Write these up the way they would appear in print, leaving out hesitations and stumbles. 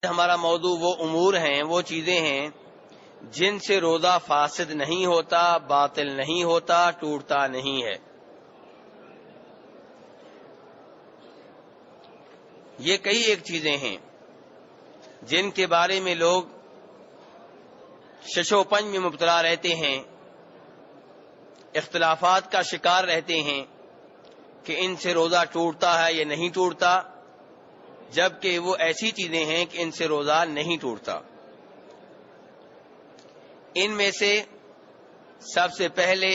ہمارا موضوع وہ امور ہیں، وہ چیزیں ہیں جن سے روزہ فاسد نہیں ہوتا، باطل نہیں ہوتا، ٹوٹتا نہیں ہے۔ یہ کئی ایک چیزیں ہیں جن کے بارے میں لوگ شش و پنج میں مبتلا رہتے ہیں، اختلافات کا شکار رہتے ہیں کہ ان سے روزہ ٹوٹتا ہے یا نہیں ٹوٹتا، جبکہ وہ ایسی چیزیں ہیں کہ ان سے روزہ نہیں ٹوٹتا۔ ان میں سے سب سے پہلے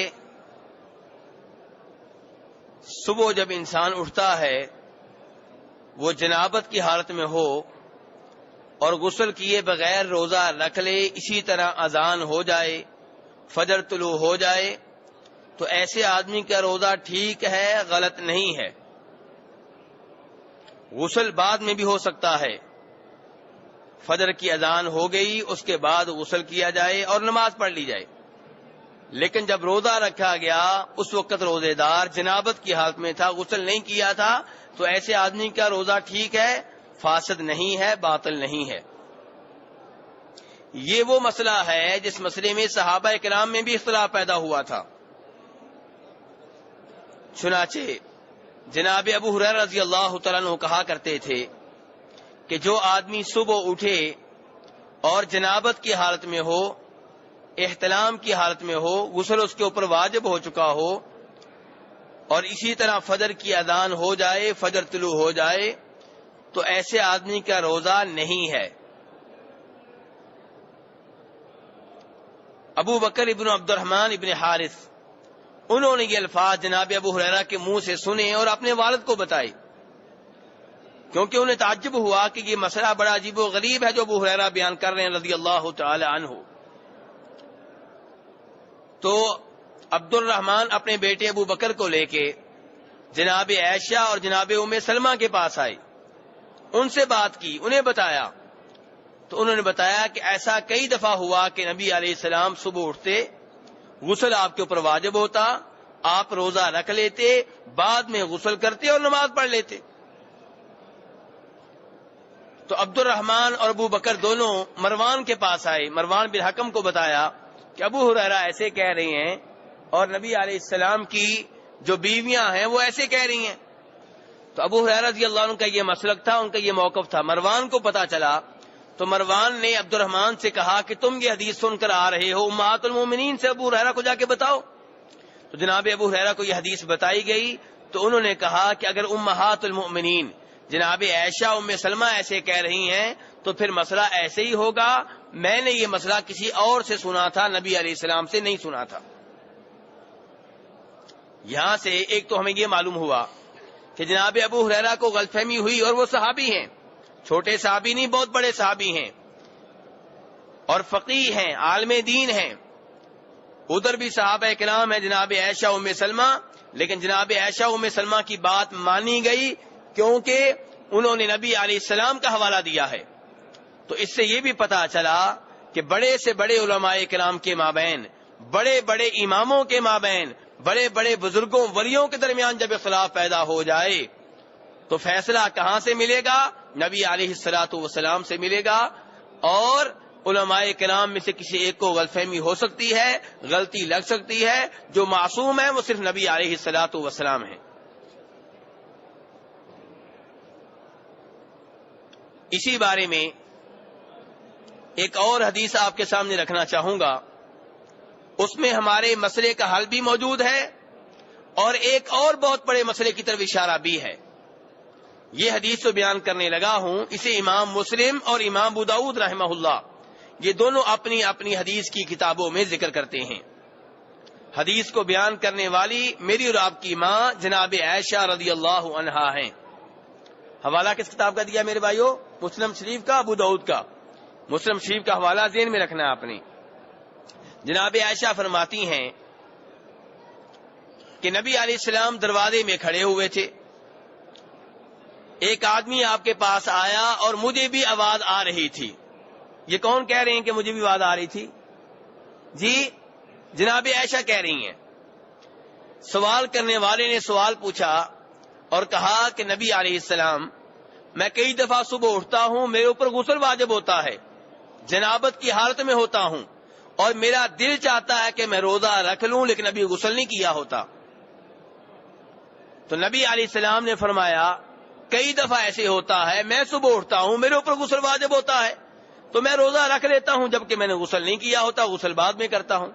صبح جب انسان اٹھتا ہے وہ جنابت کی حالت میں ہو اور غسل کیے بغیر روزہ رکھ لے، اسی طرح اذان ہو جائے، فجر طلوع ہو جائے، تو ایسے آدمی کا روزہ ٹھیک ہے، غلط نہیں ہے۔ غسل بعد میں بھی ہو سکتا ہے، فجر کی اذان ہو گئی، اس کے بعد غسل کیا جائے اور نماز پڑھ لی جائے، لیکن جب روزہ رکھا گیا اس وقت روزے دار جنابت کی حالت میں تھا، غسل نہیں کیا تھا، تو ایسے آدمی کا روزہ ٹھیک ہے، فاسد نہیں ہے، باطل نہیں ہے۔ یہ وہ مسئلہ ہے جس مسئلے میں صحابہ کرام میں بھی اختلاف پیدا ہوا تھا۔ چنانچہ جناب ابو ہریرہ رضی اللہ تعالیٰ عنہ کہا کرتے تھے کہ جو آدمی صبح اٹھے اور جنابت کی حالت میں ہو، احتلام کی حالت میں ہو، غسل اس کے اوپر واجب ہو چکا ہو، اور اسی طرح فجر کی اذان ہو جائے، فجر طلوع ہو جائے، تو ایسے آدمی کا روزہ نہیں ہے۔ ابو بکر ابن عبد الرحمن ابن حارث، انہوں نے یہ الفاظ جناب ابو ہریرہ کے منہ سے سنے اور اپنے والد کو بتائے، کیونکہ انہیں تعجب ہوا کہ یہ مسئلہ بڑا عجیب و غریب ہے جو ابو ہریرہ بیان کر رہے ہیں رضی اللہ تعالی عنہ۔ تو عبد الرحمن اپنے بیٹے ابو بکر کو لے کے جناب عائشہ اور جناب ام سلمہ کے پاس آئے، ان سے بات کی، انہیں بتایا، تو انہوں نے بتایا کہ ایسا کئی دفعہ ہوا کہ نبی علیہ السلام صبح اٹھتے، غسل آپ کے اوپر واجب ہوتا، آپ روزہ رکھ لیتے، بعد میں غسل کرتے اور نماز پڑھ لیتے۔ تو عبد الرحمن اور ابو بکر دونوں مروان کے پاس آئے، مروان بن حکم کو بتایا کہ ابو ہریرہ ایسے کہہ رہی ہیں اور نبی علیہ السلام کی جو بیویاں ہیں وہ ایسے کہہ رہی ہیں۔ تو ابو ہریرہ رضی اللہ عنہ کا یہ مسلک تھا، ان کا یہ موقف تھا۔ مروان کو پتا چلا تو مروان نے عبد الرحمن سے کہا کہ تم یہ حدیث سن کر آ رہے ہو، امہات المومنین سے ابو ہریرہ کو جا کے بتاؤ۔ تو جناب ابو ہریرہ کو یہ حدیث بتائی گئی تو انہوں نے کہا کہ اگر امہات المومنین جناب عائشہ ام سلمہ ایسے کہہ رہی ہیں تو پھر مسئلہ ایسے ہی ہوگا، میں نے یہ مسئلہ کسی اور سے سنا تھا، نبی علیہ السلام سے نہیں سنا تھا۔ یہاں سے ایک تو ہمیں یہ معلوم ہوا کہ جناب ابو ہریرہ کو غلط فہمی ہوئی، اور وہ صحابی ہیں، چھوٹے صحابی نہیں، بہت بڑے صحابی ہیں اور فقیہ ہیں، عالم دین ہیں۔ ادھر بھی صحابہ کرام ہیں، جناب عائشہ ام سلمہ، لیکن جناب عائشہ ام سلمہ کی بات مانی گئی کیونکہ انہوں نے نبی علیہ السلام کا حوالہ دیا ہے۔ تو اس سے یہ بھی پتا چلا کہ بڑے سے بڑے علماء کرام کے مابین، بڑے بڑے اماموں کے مابین، بڑے بڑے بزرگوں ولیوں کے درمیان جب اختلاف پیدا ہو جائے تو فیصلہ کہاں سے ملے گا؟ نبی علیہ الصلوۃ والسلام سے ملے گا، اور علماء کرام میں سے کسی ایک کو غلط فہمی ہو سکتی ہے، غلطی لگ سکتی ہے، جو معصوم ہے وہ صرف نبی علیہ الصلوۃ والسلام ہیں۔ اسی بارے میں ایک اور حدیث آپ کے سامنے رکھنا چاہوں گا، اس میں ہمارے مسئلے کا حل بھی موجود ہے اور ایک اور بہت بڑے مسئلے کی طرف اشارہ بھی ہے۔ یہ حدیث جو بیان کرنے لگا ہوں اسے امام مسلم اور امام ابو داؤد رحمہ اللہ یہ دونوں اپنی اپنی حدیث کی کتابوں میں ذکر کرتے ہیں۔ حدیث کو بیان کرنے والی میری اور آپ کی ماں جناب عائشہ رضی اللہ عنہا ہیں۔ حوالہ کس کتاب کا دیا میرے بھائیو؟ مسلم شریف کا، ابو داؤد کا۔ مسلم شریف کا حوالہ ذہن میں رکھنا ہے آپ نے۔ جناب عائشہ فرماتی ہیں کہ نبی علیہ السلام دروازے میں کھڑے ہوئے تھے، ایک آدمی آپ کے پاس آیا اور مجھے بھی آواز آ رہی تھی۔ یہ کون کہہ رہے ہیں کہ مجھے بھی آواز آ رہی تھی؟ جی جناب عائشہ کہہ رہی ہیں۔ سوال کرنے والے نے سوال پوچھا اور کہا کہ نبی علیہ السلام میں کئی دفعہ صبح اٹھتا ہوں، میرے اوپر غسل واجب ہوتا ہے، جنابت کی حالت میں ہوتا ہوں، اور میرا دل چاہتا ہے کہ میں روزہ رکھ لوں، لیکن ابھی غسل نہیں کیا ہوتا۔ تو نبی علیہ السلام نے فرمایا کئی دفعہ ایسے ہوتا ہے، میں صبح اٹھتا ہوں، میرے اوپر غسل واجب ہوتا ہے تو میں روزہ رکھ لیتا ہوں، جبکہ میں نے غسل نہیں کیا ہوتا، غسل بعد میں کرتا ہوں۔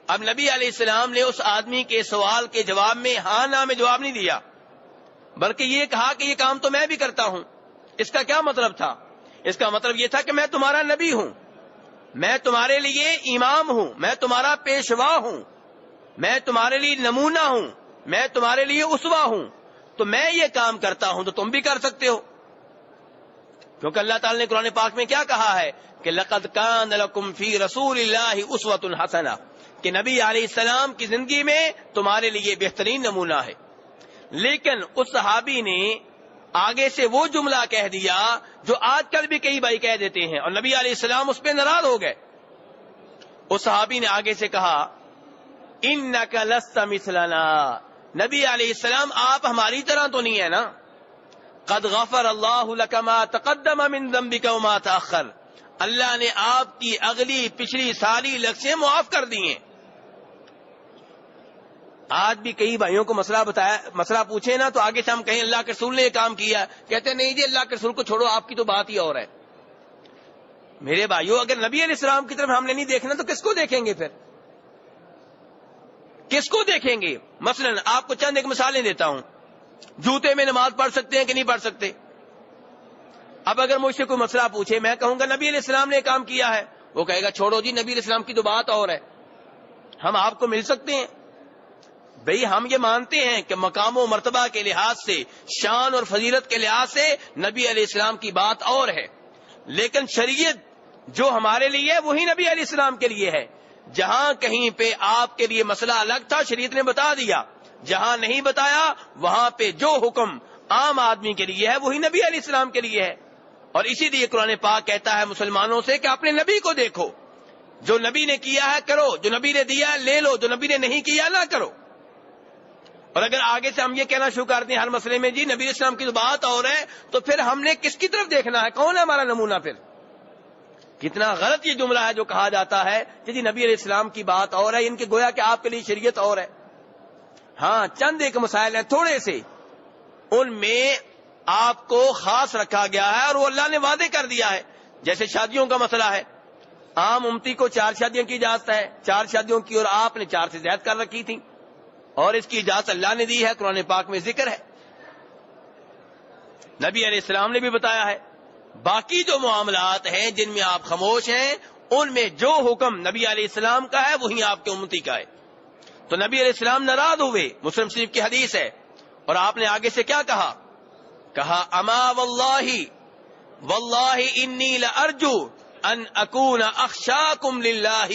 اب نبی علیہ السلام نے اس آدمی کے سوال کے جواب میں ہاں نہ میں جواب نہیں دیا، بلکہ یہ کہا کہ یہ کام تو میں بھی کرتا ہوں۔ اس کا کیا مطلب تھا؟ اس کا مطلب یہ تھا کہ میں تمہارا نبی ہوں، میں تمہارے لیے امام ہوں، میں تمہارا پیشوا ہوں، میں تمہارے لیے نمونہ ہوں، میں تمہارے لیے اسوہ ہوں، تو میں یہ کام کرتا ہوں تو تم بھی کر سکتے ہو۔ کیونکہ اللہ تعالی نے قرآن پاک میں کیا کہا ہے کہ لقد کان لکم فی رسول اللہ اسوۃ حسنہ، کہ نبی علیہ السلام کی زندگی میں تمہارے لیے بہترین نمونہ ہے۔ لیکن اس صحابی نے آگے سے وہ جملہ کہہ دیا جو آج کل بھی کئی بھائی کہہ دیتے ہیں، اور نبی علیہ السلام اس پہ ناراض ہو گئے۔ اس صحابی نے آگے سے کہا انک لست مثلنا، نبی علیہ السلام آپ ہماری طرح تو نہیں ہے نا، قد غفر اللہ لک ما تقدم من ذنبک وما تأخر، اللہ نے آپ کی اگلی پچھلی ساری لغزشیں معاف کر دی ہیں۔ آج بھی کئی بھائیوں کو مسئلہ پوچھے نا تو آگے سے ہم کہیں اللہ کے رسول نے یہ کام کیا، کہتے نہیں جی اللہ کے رسول کو چھوڑو، آپ کی تو بات ہی اور ہے۔ میرے بھائیوں، اگر نبی علیہ السلام کی طرف ہم نے نہیں دیکھنا تو کس کو دیکھیں گے؟ پھر کس کو دیکھیں گے؟ مثلا آپ کو چند ایک مثالیں دیتا ہوں۔ جوتے میں نماز پڑھ سکتے ہیں کہ نہیں پڑھ سکتے؟ اب اگر مجھ سے کوئی مسئلہ پوچھے، میں کہوں گا نبی علیہ السلام نے یہ کام کیا ہے، وہ کہے گا چھوڑو جی نبی علیہ السلام کی تو بات اور ہے، ہم آپ کو مل سکتے ہیں۔ بھئی ہم یہ مانتے ہیں کہ مقام و مرتبہ کے لحاظ سے، شان اور فضیلت کے لحاظ سے نبی علیہ السلام کی بات اور ہے، لیکن شریعت جو ہمارے لیے ہے وہی نبی علیہ السلام کے لیے ہے۔ جہاں کہیں پہ آپ کے لیے مسئلہ الگ تھا شریعت نے بتا دیا، جہاں نہیں بتایا وہاں پہ جو حکم عام آدمی کے لیے ہے وہی نبی علیہ السلام کے لیے ہے۔ اور اسی لیے قرآن پاک کہتا ہے مسلمانوں سے کہ اپنے نبی کو دیکھو، جو نبی نے کیا ہے کرو، جو نبی نے دیا ہے لے لو، جو نبی نے نہیں کیا نہ کرو۔ اور اگر آگے سے ہم یہ کہنا شروع کر دیں ہر مسئلے میں جی نبی علیہ السلام کی تو بات اور ہے، تو پھر ہم نے کس کی طرف دیکھنا ہے؟ کون ہے ہمارا نمونہ؟ پھر کتنا غلط یہ جملہ ہے جو کہا جاتا ہے کہ جی نبی علیہ السلام کی بات اور ہے، ان کے گویا کہ آپ کے لیے شریعت اور ہے۔ ہاں چند ایک مسائل ہیں تھوڑے سے، ان میں آپ کو خاص رکھا گیا ہے اور وہ اللہ نے وعدے کر دیا ہے۔ جیسے شادیوں کا مسئلہ ہے، عام امتی کو 4 شادیاں کی اجازت ہے، 4 شادیوں کی، اور آپ نے 4 سے زائد کر رکھی تھی، اور اس کی اجازت اللہ نے دی ہے، قرآن پاک میں ذکر ہے، نبی علیہ السلام نے بھی بتایا ہے۔ باقی جو معاملات ہیں جن میں آپ خاموش ہیں، ان میں جو حکم نبی علیہ السلام کا ہے وہی آپ کے امتی کا ہے۔ تو نبی علیہ السلام ناراض ہوئے، مسلم شریف کی حدیث ہے، اور آپ نے آگے سے کیا کہا؟ کہا اما واللہ انی لارجو ان اکون اخشاکم للہ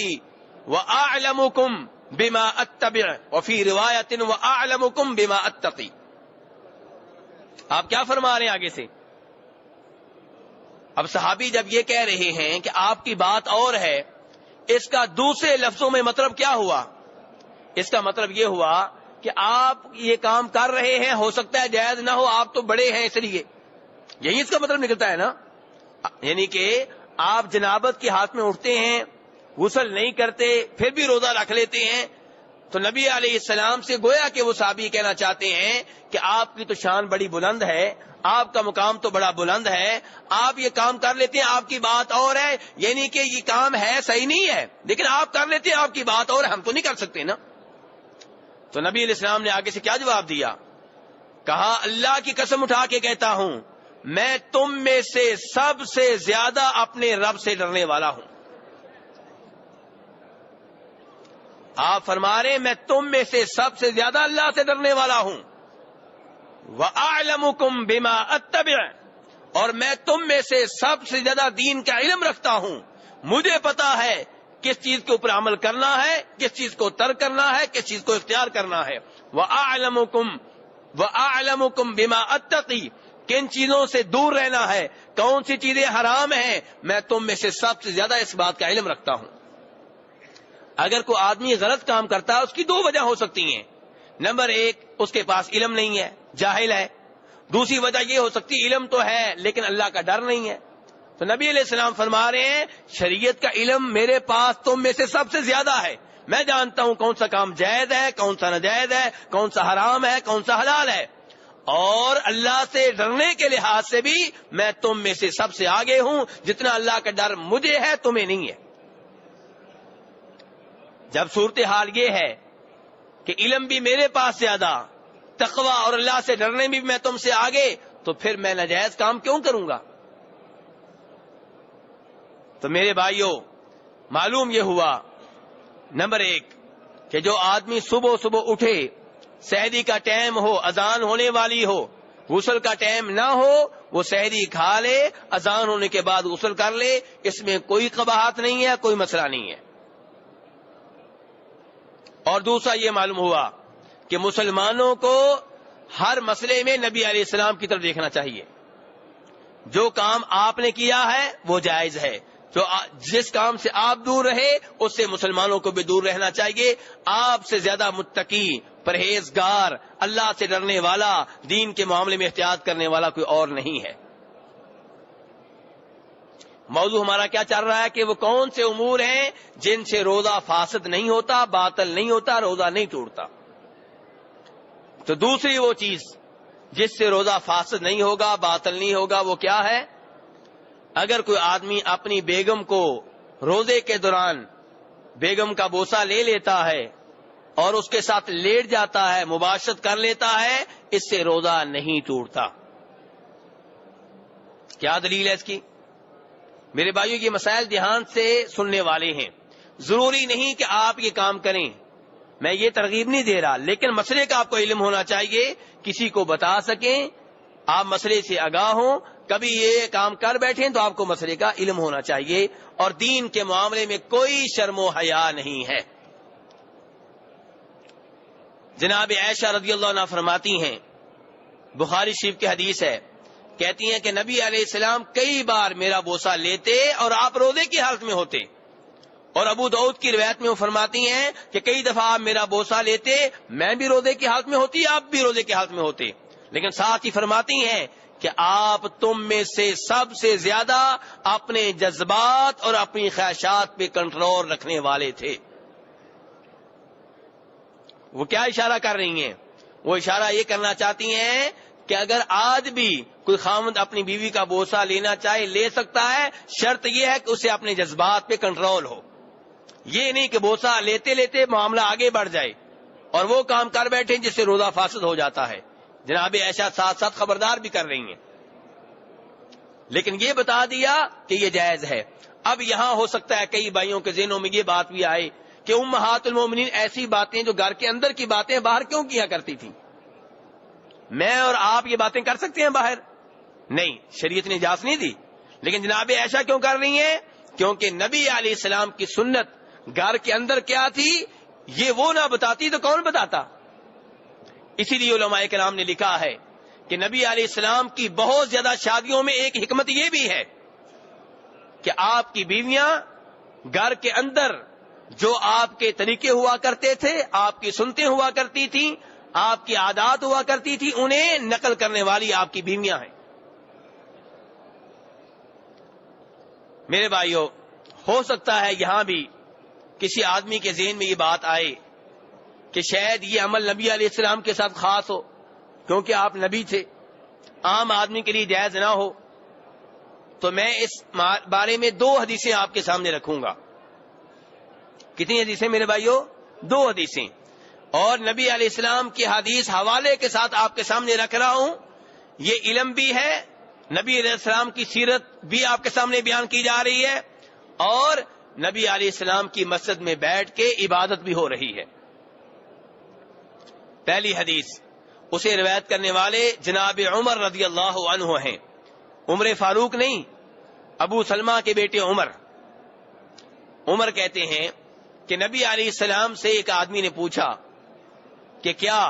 واعلمکم بما اتبع وفی روایت واعلمکم بما اتقی۔ آپ کیا فرما رہے ہیں آگے سے؟ اب صحابی جب یہ کہہ رہے ہیں کہ آپ کی بات اور ہے، اس کا دوسرے لفظوں میں مطلب کیا ہوا؟ اس کا مطلب یہ ہوا کہ آپ یہ کام کر رہے ہیں، ہو سکتا ہے جائز نہ ہو، آپ تو بڑے ہیں اس لیے، یہی اس کا مطلب نکلتا ہے نا۔ یعنی کہ آپ جنابت کی حالت میں اٹھتے ہیں، غسل نہیں کرتے، پھر بھی روزہ رکھ لیتے ہیں، تو نبی علیہ السلام سے گویا کہ وہ صحابی کہنا چاہتے ہیں کہ آپ کی تو شان بڑی بلند ہے، آپ کا مقام تو بڑا بلند ہے، آپ یہ کام کر لیتے ہیں، آپ کی بات اور ہے، یعنی کہ یہ کام ہے صحیح نہیں ہے لیکن آپ کر لیتے ہیں، آپ کی بات اور ہے، ہم تو نہیں کر سکتے نا۔ تو نبی علیہ السلام نے آگے سے کیا جواب دیا؟ کہا اللہ کی قسم اٹھا کے کہتا ہوں میں تم میں سے سب سے زیادہ اپنے رب سے ڈرنے والا ہوں۔ آپ فرما رہے ہیں میں تم میں سے سب سے زیادہ اللہ سے ڈرنے والا ہوں، وَأَعْلَمُكُمْ بِمَا أَتَّبِعُ، اور میں تم میں سے سب سے زیادہ دین کا علم رکھتا ہوں، مجھے پتا ہے کس چیز کے اوپر عمل کرنا ہے، کس چیز کو ترک کرنا ہے، کس چیز کو اختیار کرنا ہے۔ وَأَعْلَمُكُمْ بِمَا أَتَّقِي، کن چیزوں سے دور رہنا ہے، کون سی چیزیں حرام ہیں، میں تم میں سے سب سے زیادہ اس بات کا علم رکھتا ہوں۔ اگر کوئی آدمی غلط کام کرتا ہے اس کی 2 وجہ ہو سکتی ہیں۔ نمبر 1 اس کے پاس علم نہیں ہے، جاہل ہے، دوسری وجہ یہ ہو سکتی علم تو ہے لیکن اللہ کا ڈر نہیں ہے. تو نبی علیہ السلام فرما رہے ہیں شریعت کا علم میرے پاس تم میں سے سب سے زیادہ ہے. میں جانتا ہوں کون سا کام جائز ہے, کون سا ناجائز ہے, کون سا حرام ہے, کون سا حلال ہے, اور اللہ سے ڈرنے کے لحاظ سے بھی میں تم میں سے سب سے آگے ہوں. جتنا اللہ کا ڈر مجھے ہے تمہیں نہیں ہے. جب صورتحال یہ ہے کہ علم بھی میرے پاس زیادہ, تقوی اور اللہ سے ڈرنے بھی میں تم سے آگے, تو پھر میں ناجائز کام کیوں کروں گا؟ تو میرے بھائیوں, معلوم یہ ہوا نمبر 1 کہ جو آدمی صبح صبح اٹھے, سحری کا ٹائم ہو, اذان ہونے والی ہو, غسل کا ٹائم نہ ہو, وہ سحری کھا لے, اذان ہونے کے بعد غسل کر لے, اس میں کوئی قباحت نہیں ہے, کوئی مسئلہ نہیں ہے. اور دوسرا یہ معلوم ہوا کہ مسلمانوں کو ہر مسئلے میں نبی علیہ السلام کی طرف دیکھنا چاہیے. جو کام آپ نے کیا ہے وہ جائز ہے, جس کام سے آپ دور رہے اس سے مسلمانوں کو بھی دور رہنا چاہیے. آپ سے زیادہ متقی, پرہیزگار, اللہ سے ڈرنے والا, دین کے معاملے میں احتیاط کرنے والا کوئی اور نہیں ہے. موضوع ہمارا کیا چل رہا ہے کہ وہ کون سے امور ہیں جن سے روزہ فاسد نہیں ہوتا, باطل نہیں ہوتا, روزہ نہیں ٹوٹتا. تو دوسری وہ چیز جس سے روزہ فاسد نہیں ہوگا, باطل نہیں ہوگا, وہ کیا ہے؟ اگر کوئی آدمی اپنی بیگم کو روزے کے دوران بیگم کا بوسہ لے لیتا ہے اور اس کے ساتھ لیٹ جاتا ہے, مباشرت کر لیتا ہے, اس سے روزہ نہیں ٹوٹتا. کیا دلیل ہے اس کی؟ میرے بھائیوں, یہ مسائل دھیان سے سننے والے ہیں. ضروری نہیں کہ آپ یہ کام کریں, میں یہ ترغیب نہیں دے رہا, لیکن مسئلے کا آپ کو علم ہونا چاہیے, کسی کو بتا سکیں, آپ مسئلے سے آگاہ ہوں. کبھی یہ کام کر بیٹھیں تو آپ کو مسئلے کا علم ہونا چاہیے. اور دین کے معاملے میں کوئی شرم و حیا نہیں ہے. جناب عائشہ رضی اللہ عنہا فرماتی ہیں, بخاری شریف کی حدیث ہے, کہتی ہیں کہ نبی علیہ السلام کئی بار میرا بوسہ لیتے اور آپ روزے کی حالت میں ہوتے. اور ابو داؤد کی روایت میں وہ فرماتی ہیں کہ کئی دفعہ آپ میرا بوسہ لیتے, میں بھی روزے کی حالت میں ہوتی, آپ بھی روزے کی حالت میں ہوتے, لیکن ساتھ ہی فرماتی ہیں کہ آپ تم میں سے سب سے زیادہ اپنے جذبات اور اپنی خواہشات پہ کنٹرول رکھنے والے تھے. وہ کیا اشارہ کر رہی ہیں؟ وہ اشارہ یہ کرنا چاہتی ہیں کہ اگر آج بھی کوئی خاوند اپنی بیوی کا بوسہ لینا چاہے لے سکتا ہے, شرط یہ ہے کہ اسے اپنے جذبات پہ کنٹرول ہو. یہ نہیں کہ بوسہ لیتے لیتے معاملہ آگے بڑھ جائے اور وہ کام کر بیٹھے جس سے روزہ فاسد ہو جاتا ہے. جناب ایسا ساتھ ساتھ خبردار بھی کر رہی ہیں, لیکن یہ بتا دیا کہ یہ جائز ہے. اب یہاں ہو سکتا ہے کئی بھائیوں کے ذہنوں میں یہ بات بھی آئے کہ امہات المومنین ایسی باتیں جو گھر کے اندر کی باتیں باہر کیوں کیا کرتی تھی؟ میں اور آپ یہ باتیں کر سکتے ہیں باہر؟ نہیں, شریعت نے اجازت نہیں دی. لیکن جناب ایسا کیوں کر رہی ہیں؟ کیونکہ نبی علیہ السلام کی سنت گھر کے اندر کیا تھی یہ وہ نہ بتاتی تو کون بتاتا؟ اسی لیے علماء کرام نے لکھا ہے کہ نبی علیہ السلام کی بہت زیادہ شادیوں میں ایک حکمت یہ بھی ہے کہ آپ کی بیویاں گھر کے اندر جو آپ کے طریقے ہوا کرتے تھے, آپ کی سنتیں ہوا کرتی تھیں, آپ کی عادات ہوا کرتی تھی, انہیں نقل کرنے والی آپ کی بیویاں ہیں. میرے بھائیوں, ہو سکتا ہے یہاں بھی کسی آدمی کے ذہن میں یہ بات آئے کہ شاید یہ عمل نبی علیہ السلام کے ساتھ خاص ہو کیونکہ آپ نبی تھے, عام آدمی کے لیے جائز نہ ہو. تو میں اس بارے میں 2 حدیثیں آپ کے سامنے رکھوں گا. کتنی حدیثیں میرے بھائیوں؟ 2 حدیثیں. اور نبی علیہ السلام کی حدیث حوالے کے ساتھ آپ کے سامنے رکھ رہا ہوں. یہ علم بھی ہے, نبی علیہ السلام کی سیرت بھی آپ کے سامنے بیان کی جا رہی ہے, اور نبی علیہ السلام کی مسجد میں بیٹھ کے عبادت بھی ہو رہی ہے. پہلی حدیث, اسے روایت کرنے والے جناب عمر رضی اللہ عنہ ہیں. عمر فاروق نہیں, ابو سلمہ کے بیٹے عمر. عمر کہتے ہیں کہ نبی علیہ السلام سے ایک آدمی نے پوچھا کہ کیا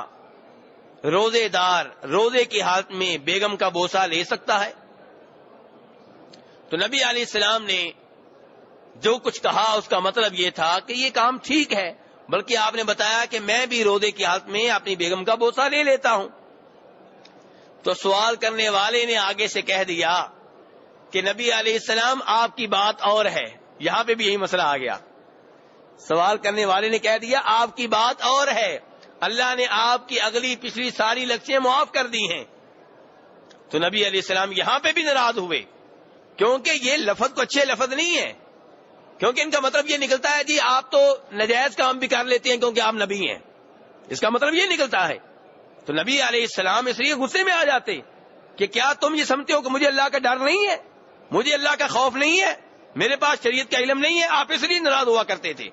روزے دار روزے کی حالت میں بیگم کا بوسہ لے سکتا ہے؟ تو نبی علیہ السلام نے جو کچھ کہا اس کا مطلب یہ تھا کہ یہ کام ٹھیک ہے, بلکہ آپ نے بتایا کہ میں بھی روزے کی حالت میں اپنی بیگم کا بوسہ لے لیتا ہوں. تو سوال کرنے والے نے آگے سے کہہ دیا کہ نبی علیہ السلام آپ کی بات اور ہے. یہاں پہ بھی یہی مسئلہ آ گیا. سوال کرنے والے نے کہہ دیا آپ کی بات اور ہے, اللہ نے آپ کی اگلی پچھلی ساری لغزیں معاف کر دی ہیں. تو نبی علیہ السلام یہاں پہ بھی ناراض ہوئے, کیونکہ یہ لفظ کو اچھے لفظ نہیں ہے, کیونکہ ان کا مطلب یہ نکلتا ہے جی آپ تو ناجائز کام بھی کر لیتے ہیں کیونکہ آپ نبی ہیں, اس کا مطلب یہ نکلتا ہے. تو نبی علیہ السلام اس لیے غصے میں آ جاتے کہ کیا تم یہ سمجھتے ہو کہ مجھے اللہ کا ڈر نہیں ہے, مجھے اللہ کا خوف نہیں ہے, میرے پاس شریعت کا علم نہیں ہے. آپ اس لیے ناراض ہوا کرتے تھے.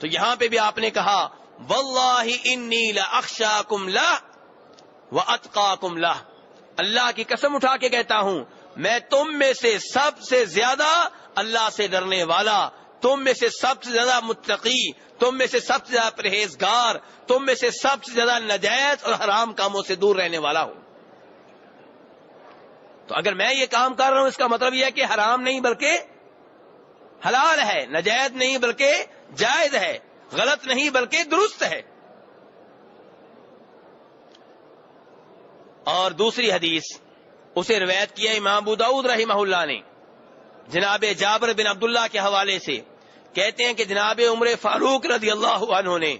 تو یہاں پہ بھی آپ نے کہا واللہ انی لاخشاکم لہ واتقاکم لہ, اللہ کی قسم اٹھا کے کہتا ہوں میں تم میں سے سب سے زیادہ اللہ سے ڈرنے والا, تم میں سے سب سے زیادہ متقی, تم میں سے سب سے زیادہ پرہیزگار, تم میں سے سب سے زیادہ ناجائز اور حرام کاموں سے دور رہنے والا ہوں. تو اگر میں یہ کام کر رہا ہوں اس کا مطلب یہ ہے کہ حرام نہیں بلکہ حلال ہے, ناجائز نہیں بلکہ جائز ہے, غلط نہیں بلکہ درست ہے. اور دوسری حدیث اسے روایت کیا امام ابو داؤد رحمہ اللہ نے جناب جابر بن عبداللہ کے حوالے سے, کہتے ہیں کہ جناب عمر فاروق رضی اللہ عنہ نے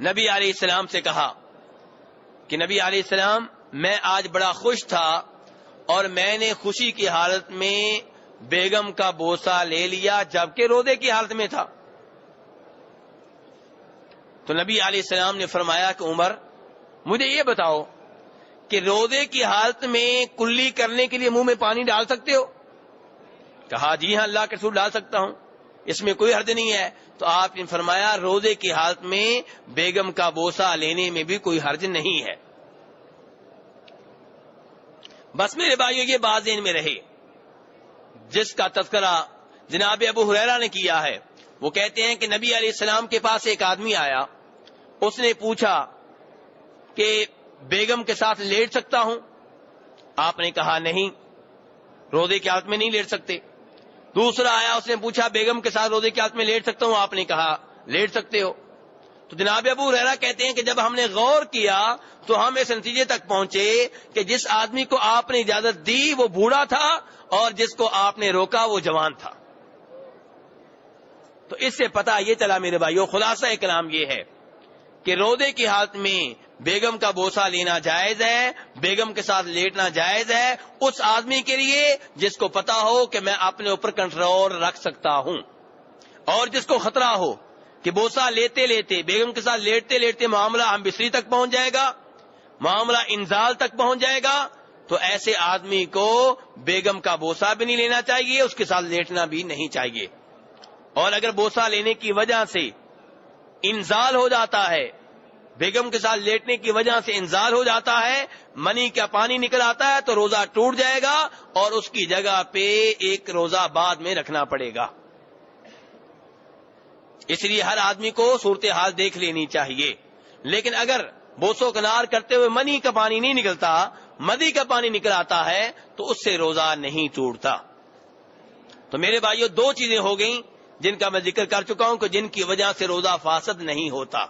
نبی علیہ السلام سے کہا کہ نبی علیہ السلام میں آج بڑا خوش تھا اور میں نے خوشی کی حالت میں بیگم کا بوسہ لے لیا جبکہ روزے کی حالت میں تھا. تو نبی علیہ السلام نے فرمایا کہ عمر مجھے یہ بتاؤ کہ روزے کی حالت میں کلی کرنے کے لیے منہ میں پانی ڈال سکتے ہو؟ کہا جی ہاں اللہ کے رسول ڈال سکتا ہوں, اس میں کوئی حرج نہیں ہے. تو آپ نے فرمایا روزے کی حالت میں بیگم کا بوسہ لینے میں بھی کوئی حرج نہیں ہے. بس میرے بھائیو یہ بات ذہن میں رہے, جس کا تذکرہ جناب ابو ہریرہ نے کیا ہے, وہ کہتے ہیں کہ نبی علیہ السلام کے پاس ایک آدمی آیا, اس نے پوچھا کہ بیگم کے ساتھ لیٹ سکتا ہوں؟ آپ نے کہا نہیں, روزے کی حالت میں نہیں لیٹ سکتے. دوسرا آیا, اس نے پوچھا بیگم کے ساتھ روزے کی حالت میں لیٹ سکتا ہوں؟ آپ نے کہا لیٹ سکتے ہو. تو جناب ابو ہریرہ کہتے ہیں کہ جب ہم نے غور کیا تو ہم اس نتیجے تک پہنچے کہ جس آدمی کو آپ نے اجازت دی وہ بوڑھا تھا اور جس کو آپ نے روکا وہ جوان تھا. تو اس سے پتہ یہ چلا میرے بھائیو, خلاصہ کلام یہ ہے کہ روزے کی حالت میں بیگم کا بوسہ لینا جائز ہے, بیگم کے ساتھ لیٹنا جائز ہے اس آدمی کے لیے جس کو پتا ہو کہ میں اپنے اوپر کنٹرول رکھ سکتا ہوں, اور جس کو خطرہ ہو کہ بوسہ لیتے لیتے بیگم کے ساتھ لیٹتے لیٹتے معاملہ ہم بستری تک پہنچ جائے گا, معاملہ انزال تک پہنچ جائے گا. تو ایسے آدمی کو بیگم کا بوسہ بھی نہیں لینا چاہیے, اس کے ساتھ لیٹنا بھی نہیں چاہیے. اور اگر بوسہ لینے کی وجہ سے انزال ہو جاتا ہے, بیگم کے ساتھ لیٹنے کی وجہ سے انزال ہو جاتا ہے, منی کا پانی نکل آتا ہے, تو روزہ ٹوٹ جائے گا اور اس کی جگہ پہ ایک روزہ بعد میں رکھنا پڑے گا. اس لیے ہر آدمی کو صورتحال دیکھ لینی چاہیے. لیکن اگر بوسو کنار کرتے ہوئے منی کا پانی نہیں نکلتا, مدی کا پانی نکل آتا ہے, تو اس سے روزہ نہیں ٹوٹتا. تو میرے بھائیو دو چیزیں ہو گئیں جن کا میں ذکر کر چکا ہوں کہ جن کی وجہ سے روزہ فاسد نہیں ہوتا.